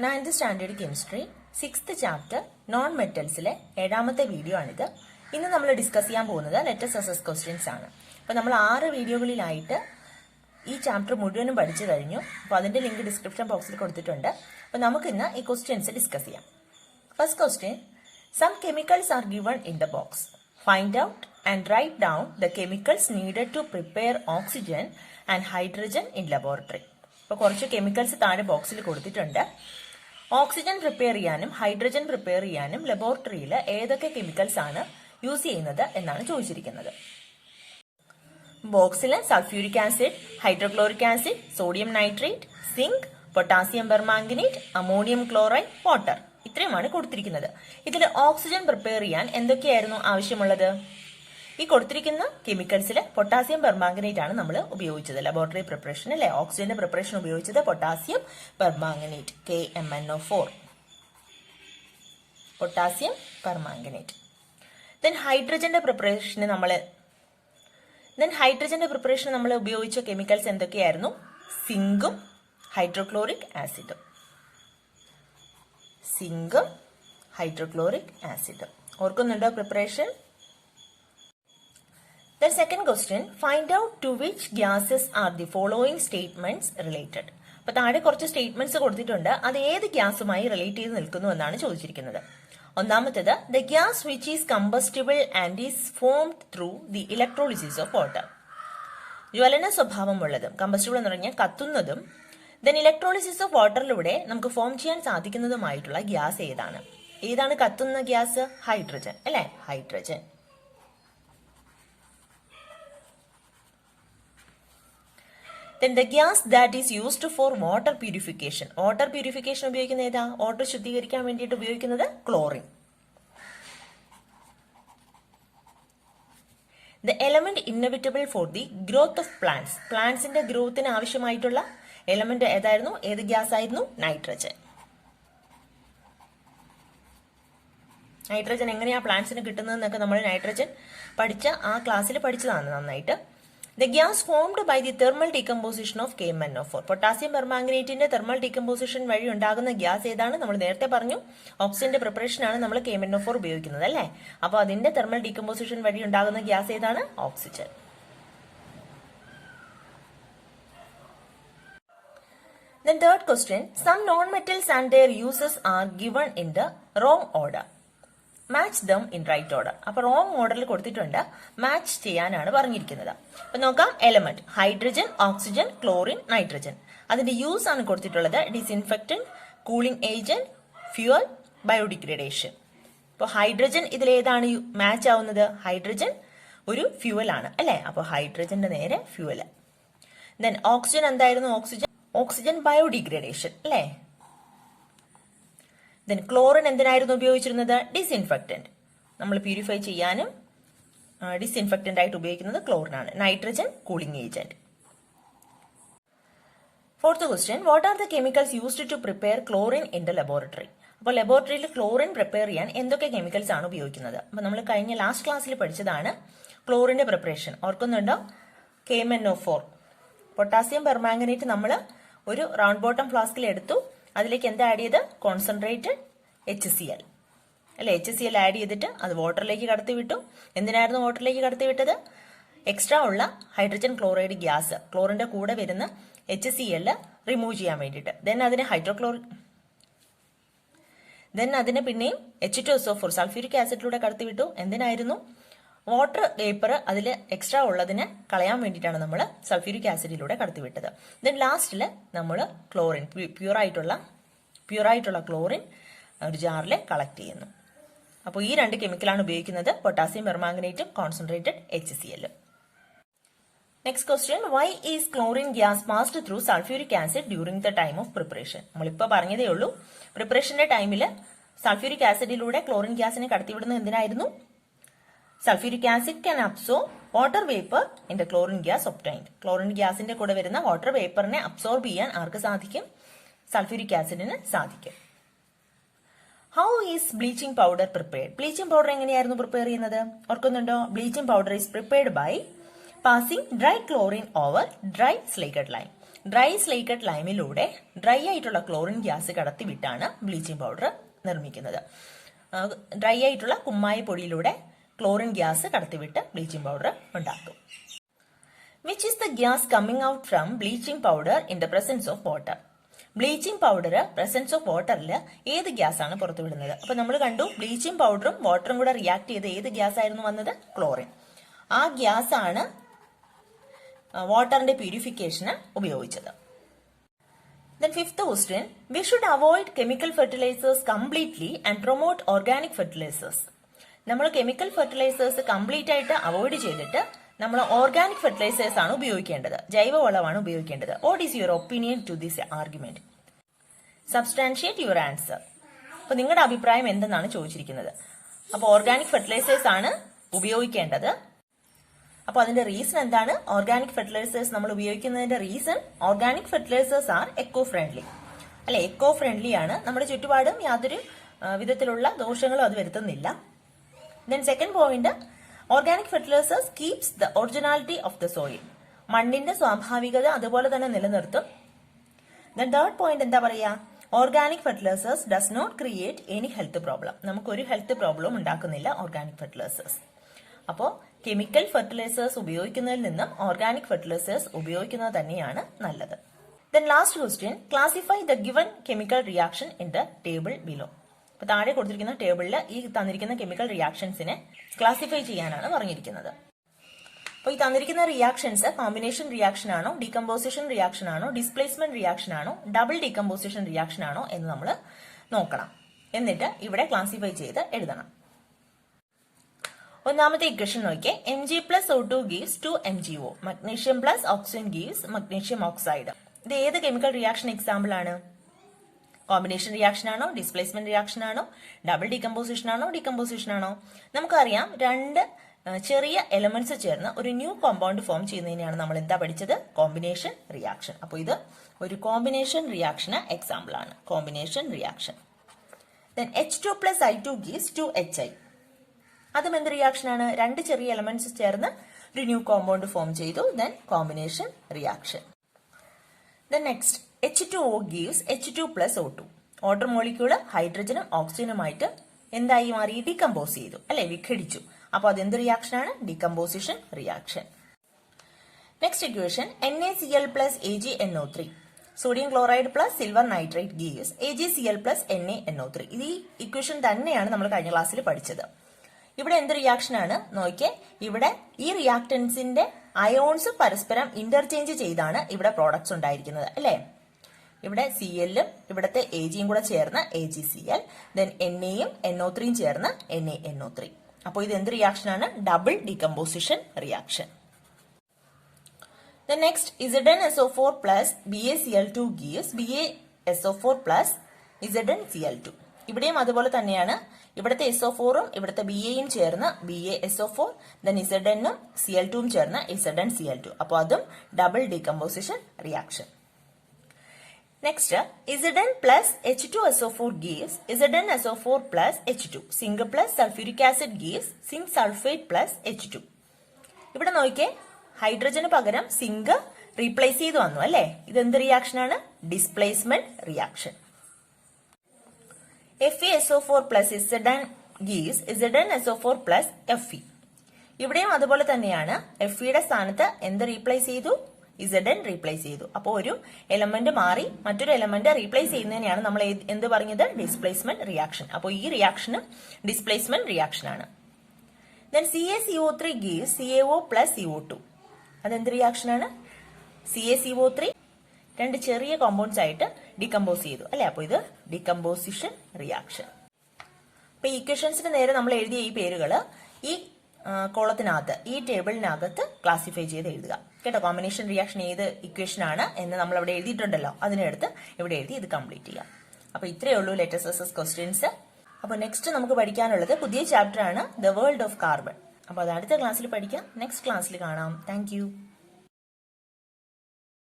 9th standard chemistry 6th chapter non മെറ്റൽസിലെ 7ാമത്തെ video ആണിത്. ഇന്ന് നമ്മൾ ഡിസ്കസ് ചെയ്യാൻ പോകുന്നത് ലെറ്റസ് അസസ് ക്വസ്റ്റ്യൻസ് ആണ്. അപ്പോൾ നമ്മൾ 6 വീഡിയോകളിലായിട്ട് ഈ ചാപ്റ്റർ മുഴുവനും പഠിച്ചു കഴിഞ്ഞു. അപ്പോൾ അതിന്റെ ലിങ്ക് ഡിസ്ക്രിപ്ഷൻ ബോക്സിൽ കൊടുത്തിട്ടുണ്ട്. അപ്പോൾ നമുക്ക് ഇന്ന് ഈ ക്വസ്റ്റ്യൻസ് ഡിസ്കസ് ചെയ്യാം. First question, some chemicals are given in the box. Find out and write down the chemicals needed to prepare oxygen and hydrogen in laboratory. അപ്പോൾ കുറച്ച് കെമിക്കൽസ് താഴെ ബോക്സിൽ കൊടുത്തിട്ടുണ്ട്. ഓക്സിജൻ പ്രിപ്പയർ ചെയ്യാനും ഹൈഡ്രജൻ പ്രിപ്പയർ ചെയ്യാനും ലബോറട്ടറിയിൽ ഏതൊക്കെ കെമിക്കൽസ് ആണ് യൂസ് ചെയ്യുന്നത് എന്നാണ് ചോദിച്ചിരിക്കുന്നത്. ബോക്സിൽ sulphuric acid, hydrochloric acid, sodium nitrate, zinc, potassium permanganate, ammonium chloride, water, ഇത്രയുമാണ് കൊടുത്തിരിക്കുന്നത്. ഇതിൽ ഓക്സിജൻ പ്രിപ്പയർ ചെയ്യാൻ എന്തൊക്കെയായിരുന്നു ആവശ്യമുള്ളത്? ഈ കൊടുത്തിരിക്കുന്ന കെമിക്കൽസിൽ പൊട്ടാസ്യം പെർമാംഗനേറ്റ് ആണ് നമ്മൾ ഉപയോഗിച്ചത് ലബോറട്ടറി പ്രിപ്പറേഷൻ അല്ലെ. ഓക്സിജന്റെ പ്രിപ്പറേഷൻ ഉപയോഗിച്ചത് potassium permanganate KMnO4, potassium permanganate. Then ഹൈഡ്രജന്റെ പ്രിപ്പറേഷൻ നമ്മൾ ഉപയോഗിച്ച കെമിക്കൽസ് എന്തൊക്കെയായിരുന്നു? സിങ്കും ഹൈഡ്രോക്ലോറിക് ആസിഡും. ഓർക്കുന്നുണ്ടോ preparation? The second question, find out to which gases are the following statements related. അപ്പോൾ താഴെ കുറച്ച് സ്റ്റേറ്റ്മെന്റ്സ് കൊടുത്തിട്ടുണ്ട്. അത് ഏത് ഗ്യാസുമായി റിലേറ്റ് ചെയ്ത് നിൽക്കുന്നു എന്നാണ് ചോദിച്ചിരിക്കുന്നത്. ഒന്നാമത്തേത്, the gas which is combustible and is formed through the electrolysis of water. ജ്വലന സ്വഭാവമുള്ളതും കമ്പസ്റ്റിബിൾ എന്ന് പറഞ്ഞാൽ കത്തുന്നതും ദെൻ ഇലക്ട്രോളിസിസ് ഓഫ് വാട്ടറിലൂടെ നമുക്ക് ഫോം ചെയ്യാൻ സാധിക്കുന്നതുമായിട്ടുള്ള ഗ്യാസ് ഏതാണ് കത്തുന്ന ഗ്യാസ്? ഹൈഡ്രജൻ അല്ലെ, hydrogen. Then the gas that is used for water purification. Water purification ഉപയോഗിക്കുന്ന ഏതാ? വാട്ടർ ശുദ്ധീകരിക്കാൻ വേണ്ടിയിട്ട് ഉപയോഗിക്കുന്നത് chlorine. The element inevitable for the growth of plants. പ്ലാന്റ്സിന്റെ ഗ്രോത്തിന് ആവശ്യമായിട്ടുള്ള എലമെന്റ് ഏതായിരുന്നു? ഏത് ഗ്യാസ് ആയിരുന്നു? നൈട്രജൻ. നൈട്രജൻ എങ്ങനെയാ പ്ലാന്റ്സിന് കിട്ടുന്നതെന്നൊക്കെ നമ്മൾ നൈട്രജൻ പഠിച്ച ആ ക്ലാസ്സിൽ പഠിച്ചതാണ് നന്നായിട്ട്. The gas formed by the thermal decomposition of KMnO4. Potassium പെർമാംഗനേറ്റിന്റെ തെർമൽ ഡീകമ്പോസിഷൻ വഴി ഉണ്ടാകുന്ന ഗ്യാസ് ഏതാണ്? നമ്മൾ നേരത്തെ പറഞ്ഞു ഓക്സിജന്റെ പ്രിപ്പറേഷൻ ആണ് നമ്മൾ KMnO4 ഉപയോഗിക്കുന്നത് അല്ലേ. അപ്പോൾ അതിന്റെ തെർമൽ ഡീകമ്പോസിഷൻ വഴി ഉണ്ടാകുന്ന ഗ്യാസ് ഏതാണ്? Oxygen. Then third question, some non-metals and their uses are given in the wrong order. Match them in right order. അപ്പൊ റോങ് ഓർഡറിൽ കൊടുത്തിട്ടുണ്ട്, മാച്ച് ചെയ്യാനാണ് പറഞ്ഞിരിക്കുന്നത്. അപ്പൊ നോക്കാം. Element hydrogen, oxygen, chlorine, nitrogen. അതിന്റെ യൂസ് ആണ് കൊടുത്തിട്ടുള്ളത്. Disinfectant, cooling agent, fuel, biodegradation. അപ്പോൾ ഹൈഡ്രജൻ ഇതിലേതാണ് മാച്ച് ആവുന്നത്? ഹൈഡ്രജൻ ഒരു ഫ്യൂവൽ ആണ് അല്ലെ. അപ്പോൾ ഹൈഡ്രജന്റെ നേരെ ഫ്യൂവൽ. ദെൻ ഓക്സിജൻ എന്തായിരുന്നു? ഓക്സിജൻ ബയോഡിഗ്രഡേഷൻ അല്ലെ. ദെൻ ക്ലോറിൻ എന്തിനായിരുന്നു ഉപയോഗിച്ചിരുന്നത്? ഡിസിൻഫെക്റ്റന്റ്. നമ്മൾ പ്യൂരിഫൈ ചെയ്യാനും ഡിസിൻഫെക്റ്റന്റ് ആയിട്ട് ഉപയോഗിക്കുന്നത് ക്ലോറിൻ ആണ്. Nitrogen cooling agent. Fourth question, what are the chemicals used to prepare chlorine in the laboratory. അപ്പോൾ ലബോറട്ടറിയിൽ ക്ലോറിൻ പ്രിപ്പയർ ചെയ്യാൻ എന്തൊക്കെ കെമിക്കൽസ് ആണ് ഉപയോഗിക്കുന്നത്? അപ്പോൾ നമ്മൾ കഴിഞ്ഞ ലാസ്റ്റ് ക്ലാസ്സിൽ പഠിച്ചതാണ് ക്ലോറിന്റെ പ്രിപ്പറേഷൻ. ഓർക്കുന്നുണ്ടോ? KMnO4, പൊട്ടാസ്യം പെർമാംഗനേറ്റ് നമ്മൾ ഒരു റൗണ്ട് ബോട്ടം ഫ്ലാസ്കിൽ എടുത്തു. അതിലേക്ക് എന്താ ആഡ് ചെയ്ത്? കോൺസെൻട്രേറ്റഡ് HCl അല്ലെ. HCl ആഡ് ചെയ്തിട്ട് അത് വാട്ടറിലേക്ക് കടത്തി വിട്ടു. എന്തിനായിരുന്നു വാട്ടറിലേക്ക് കടത്തി വിട്ടത്? എക്സ്ട്രാ ഉള്ള ഹൈഡ്രജൻ ക്ലോറൈഡ് ഗ്യാസ്, ക്ലോറിന്റെ കൂടെ വരുന്ന HCl റിമൂവ് ചെയ്യാൻ വേണ്ടിയിട്ട്. ദെൻ അതിനെ പിന്നെയും H2SO4 സൾഫ്യൂരിക് ആസിഡിലൂടെ കടത്തി വിട്ടു. എന്തിനായിരുന്നു? വാട്ടർ വേപ്പർ അതിൽ എക്സ്ട്രാ ഉള്ളതിനെ കളയാൻ വേണ്ടിയിട്ടാണ് നമ്മൾ സൾഫ്യൂരിക് ആസിഡിലൂടെ കടത്തിവിട്ടത്. ദെൻ ലാസ്റ്റിൽ നമ്മൾ ക്ലോറിൻ, പ്യൂറായിട്ടുള്ള ക്ലോറിൻ ഒരു ജാറിൽ കളക്ട് ചെയ്യുന്നു. അപ്പോൾ ഈ 2 കെമിക്കലാണ് ഉപയോഗിക്കുന്നത്, പൊട്ടാസ്യം പെർമാംഗനേറ്റും concentrated HCl. Next question, why is chlorine gas passed through sulphuric acid during the time of preparation. നമ്മളിപ്പോൾ പറഞ്ഞതേ ഉള്ളൂ. പ്രിപ്പറേഷന്റെ ടൈമിൽ സൾഫ്യൂരിക് ആസിഡിലൂടെ ക്ലോറിൻ ഗ്യാസിനെ കടത്തിവിടുന്നത് എന്തിനായിരുന്നു? Sulfuric acid can absorb water vapor in the chlorine gas obtained. Chlorine ഗ്യാസിന്റെ കൂടെ വരുന്ന water വേപ്പറിനെ absorb ചെയ്യാൻ ആർക്ക് സാധിക്കും? സൾഫ്യൂരിക് ആസിഡിന് സാധിക്കും. How is bleaching powder prepared? Bleaching powder എങ്ങനെയായിരുന്നു പ്രിപ്പയർ ചെയ്യുന്നത്? ഓർക്കുന്നുണ്ടോ? Bleaching powder is prepared by passing dry chlorine over dry slaked lime. Dry slaked ലൈമിലൂടെ ഡ്രൈ ആയിട്ടുള്ള ക്ലോറിൻ ഗ്യാസ് കടത്തിവിട്ടാണ് ബ്ലീച്ചിങ് പൗഡർ നിർമ്മിക്കുന്നത്. ഡ്രൈ ആയിട്ടുള്ള കുമ്മായ പൊടിയിലൂടെ ക്ലോറിൻ ഗ്യാസ് കടത്തിവിട്ട് ബ്ലീച്ചിങ് പൗഡർ ഉണ്ടാക്കും. Which is the gas coming out from bleaching powder in the presence of water? Bleaching powder presence of വാട്ടറിൽ ഏത് ഗ്യാസ് ആണ് പുറത്തുവിടുന്നത്? അപ്പൊ നമ്മൾ കണ്ടു ബ്ലീച്ചിങ് പൗഡറും വാട്ടറും കൂടെ റിയാക്ട് ചെയ്ത് ഏത് ഗ്യാസ് ആയിരുന്നു വന്നത്? ക്ലോറിൻ. ആ ഗ്യാസ് ആണ് വാട്ടറിന്റെ പ്യൂരിഫിക്കേഷന് ഉപയോഗിച്ചത്. Then fifth question, we should avoid chemical fertilizers completely and promote organic fertilizers. നമ്മൾ കെമിക്കൽ ഫെർട്ടിലൈസേഴ്സ് കംപ്ലീറ്റ് ആയിട്ട് അവോയ്ഡ് ചെയ്തിട്ട് നമ്മൾ ഓർഗാനിക് ഫെർട്ടിലൈസേഴ്സ് ആണ് ഉപയോഗിക്കേണ്ടത്, ജൈവവളമാണ് ഉപയോഗിക്കേണ്ടത്. What is your opinion to this argument? Substantiate your answer. അപ്പൊ നിങ്ങളുടെ അഭിപ്രായം എന്തെന്നാണ് ചോദിച്ചിരിക്കുന്നത്. അപ്പൊ ഓർഗാനിക് ഫെർട്ടിലൈസേഴ്സ് ആണ് ഉപയോഗിക്കേണ്ടത്. അപ്പൊ അതിന്റെ റീസൺ എന്താണ്? ഓർഗാനിക് ഫെർട്ടിലൈസേഴ്സ് നമ്മൾ ഉപയോഗിക്കുന്നതിന്റെ reason, organic fertilizers are eco friendly. അല്ലെ, എക്കോ ഫ്രണ്ട്ലി ആണ്. നമ്മുടെ ചുറ്റുപാടും യാതൊരു വിധത്തിലുള്ള ദോഷങ്ങളും അത് വരുത്തുന്നില്ല. Then second point, organic fertilizers keeps the originality of the soil. മണ്ണിന്റെ സ്വാഭാവികത അതുപോലെ തന്നെ നിലനിർത്തും. ദെൻ തേർഡ് പോയിന്റ് എന്താ പറയാ? Organic fertilizers does not create any health problem. നമുക്കൊരു ഹെൽത്ത് പ്രോബ്ലം ഉണ്ടാക്കുന്നില്ല ഓർഗാനിക് ഫെർട്ടിലൈസേഴ്സ്. അപ്പോൾ കെമിക്കൽ ഫെർട്ടിലൈസേഴ്സ് ഉപയോഗിക്കുന്നതിൽ നിന്നും ഓർഗാനിക് ഫെർട്ടിലൈസേഴ്സ് ഉപയോഗിക്കുന്നത് തന്നെയാണ് നല്ലത്. Then last question, classify the given chemical reaction in the table below. അപ്പൊ താഴെ കൊടുത്തിരിക്കുന്ന ടേബിളിൽ ഈ തന്നിരിക്കുന്ന കെമിക്കൽ റിയാക്ഷൻസിനെ ക്ലാസിഫൈ ചെയ്യാനാണ് പറഞ്ഞിരിക്കുന്നത്. അപ്പൊ ഈ തന്നിരിക്കുന്ന റിയാക്ഷൻസ് കോമ്പിനേഷൻ റിയാക്ഷൻ ആണോ, ഡീകമ്പോസിഷൻ റിയാക്ഷൻ ആണോ, ഡിസ്പ്ലേസ്മെന്റ് റിയാക്ഷൻ ആണോ, ഡബിൾ ഡീകമ്പോസിഷൻ റിയാക്ഷൻ ആണോ എന്ന് നമ്മൾ നോക്കണം. എന്നിട്ട് ഇവിടെ ക്ലാസിഫൈ ചെയ്ത് എഴുതണം. ഒന്നാമത്തെ ഇക്വേഷൻ നോക്കിയേ, Mg+O2 gives 2MgO. Magnesium plus oxygen gives magnesium oxide. ഇത് ഏത് കെമിക്കൽ റിയാക്ഷൻ എക്സാമ്പിൾ ആണ്? കോമ്പിനേഷൻ റിയാക്ഷൻ ആണോ, ഡിസ്പ്ലേസ്മെന്റ് റിയാക്ഷൻ ആണോ, ഡബിൾ ഡീകമ്പോസിഷൻ ആണോ, ഡീകമ്പോസിഷൻ ആണോ? നമുക്കറിയാം രണ്ട് ചെറിയ എലമെന്റ്സ് ചേർന്ന് ഒരു ന്യൂ കോമ്പൗണ്ട് ഫോം ചെയ്യുന്നതിനെയാണ് നമ്മൾ എന്താ പഠിച്ചത്? Combination reaction. അപ്പൊ ഇത് ഒരു കോമ്പിനേഷൻ റിയാക്ഷന് എക്സാമ്പിൾ ആണ്, combination reaction. Then H2+I2 gives 2HI. അതും എന്ത് റിയാക്ഷൻ ആണ്? രണ്ട് ചെറിയ എലമെന്റ്സ് ചേർന്ന് ഒരു ന്യൂ കോമ്പൗണ്ട് ഫോം ചെയ്തു. Then combination reaction. Then next H2O gives H2+O2. Water molecule ഹൈഡ്രജനും ഓക്സിജനുമായിട്ട് എന്തായി മാറി? ഡീകമ്പോസ് ചെയ്തു, അല്ലെ, വിഘടിച്ചു. അപ്പൊ അതെന്ത് റിയാക്ഷൻ ആണ്? Decomposition reaction. Next equation, NaCl+AgNO3. Sodium chloride plus silver nitrate gives AgCl+NaNO3. ഇത് ഈ ഇക്വേഷൻ തന്നെയാണ് നമ്മൾ കഴിഞ്ഞ ക്ലാസ്സിൽ പഠിച്ചത്. ഇവിടെ എന്ത് റിയാക്ഷൻ ആണ് നോക്കിയേ? ഇവിടെ ഈ റിയാക്ടൻസിന്റെ അയോൺസ് പരസ്പരം ഇന്റർചേഞ്ച് ചെയ്താണ് ഇവിടെ പ്രോഡക്ട്സ് ഉണ്ടായിരിക്കുന്നത്, അല്ലെ. ഇവിടെ Clഉം ഇവിടത്തെ Agയും കൂടെ ചേർന്ന് AgCl, ദെൻ NAയും NO3യും ചേർന്ന് NaNO3. അപ്പോൾ ഇത് എന്ത് റിയാക്ഷൻ ആണ്? Double decomposition reaction. Then next ZnSO4 plus BaCl2 gives BaSO4 plus ZnCl2. ഇവിടെയും അതുപോലെ തന്നെയാണ്. ഇവിടുത്തെ SO4ഉം ഇവിടുത്തെ Baയും ചേർന്ന് BaSO4, ദെൻ Zn-ഉം Cl2ഉം ചേർന്ന് ZnCl2. അപ്പോൾ അതും double decomposition reaction. Next Zn plus H2SO4 gives ZnSO4 plus H2. Zinc plus sulphuric acid gives zinc sulphate plus H2. ഇവിടെ നോക്കിയേ, ഹൈഡ്രജന് പകരം സിങ്ക് റീപ്ലേസ് ചെയ്ത് വന്നു, അല്ലെ. ഇതെന്ത് റിയാക്ഷൻ ആണ്? Displacement reaction. FeSO4 plus Zn gives ZnSO4 plus Fe. ഇവിടെയും അതുപോലെ തന്നെയാണ്. Feയുടെ സ്ഥാനത്ത് എന്ത് റീപ്ലേസ് ചെയ്തു? Zn റീപ്ലേസ് ചെയ്തു. അപ്പോൾ ഒരു എലമെന്റ് മാറി മറ്റൊരു എലമെന്റ് റീപ്ലേസ് ചെയ്യുന്നതിനെയാണ് നമ്മൾ എന്ത് പറഞ്ഞത്? Displacement reaction. അപ്പോൾ ഈ റിയാക്ഷനും ഡിസ്പ്ലേസ്മെന്റ് റിയാക്ഷൻ ആണ്. Then CaCO3 gives CaO plus CO2. അതെന്ത് റിയാക്ഷൻ ആണ്? CaCO3 രണ്ട് ചെറിയ കോമ്പൗണ്ട്സ് ആയിട്ട് ഡീകമ്പോസ് ചെയ്തു, അല്ലെ. അപ്പോൾ ഇത് ഡീകമ്പോസിഷൻ റിയാക്ഷൻ. അപ്പൊ ഈ ഇക്വേഷൻസിന് നേരെ നമ്മൾ എഴുതിയ ഈ പേരുകൾ ഈ കോളത്തിനകത്ത്, ഈ ടേബിളിനകത്ത് ക്ലാസിഫൈ ചെയ്ത് എഴുതുക കേട്ടോ. കോമ്പിനേഷൻ റിയാക്ഷൻ ഏത് ഇക്വേഷൻ ആണ് എന്ന് നമ്മൾ അവിടെ എഴുതിയിട്ടുണ്ടല്ലോ, അതിനെടുത്ത് ഇവിടെ എഴുതി ഇത് കംപ്ലീറ്റ് ചെയ്യാം. അപ്പൊ ഇത്രയേ ഉള്ളൂ ലെറ്റർ ക്വസ്റ്റ്യൻസ്. അപ്പൊ നെക്സ്റ്റ് നമുക്ക് പഠിക്കാനുള്ളത് പുതിയ ചാപ്റ്റർ ആണ്, ദ വേൾഡ് ഓഫ് കാർബൺ. അപ്പൊ അത് അടുത്ത ക്ലാസ്സിൽ പഠിക്കാം. നെക്സ്റ്റ് ക്ലാസ്സിൽ കാണാം. താങ്ക്